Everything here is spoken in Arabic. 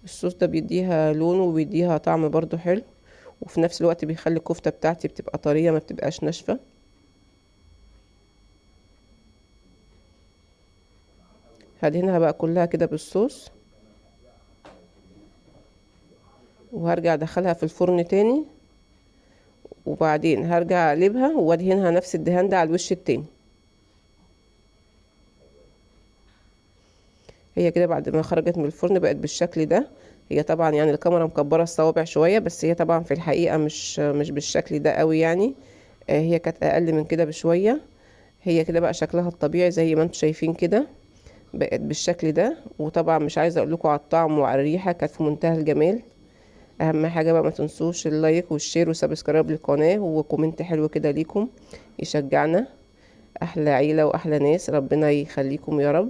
الصوص ده بيديها لون وبيديها طعم برضو حلو، وفي نفس الوقت بيخلي الكفتة بتاعتي بتبقى طرية ما بتبقاش ناشفة. هدهنها بقى كلها كده بالصوص، وهرجع ادخلها في الفرن تاني، وبعدين هرجع اقلبها وادهنها نفس الدهان ده على الوش التاني. هي كده بعد ما خرجت من الفرن بقت بالشكل ده. هي طبعا يعني الكاميرا مكبره الصوابع شويه، بس هي طبعا في الحقيقه مش بالشكل ده قوي يعني. هي كانت اقل من كده بشويه. هي كده بقى شكلها الطبيعي زي ما انتم شايفين كده، بقت بالشكل ده. وطبعا مش عايزه اقول لكم على الطعم وعلى الريحه، كانت في منتهى الجمال. اهم حاجه بقى ما تنسوش اللايك والشير وسبسكرايب للقناه وكومنت حلو كده ليكم يشجعنا. احلى عيله واحلى ناس، ربنا يخليكم يا رب.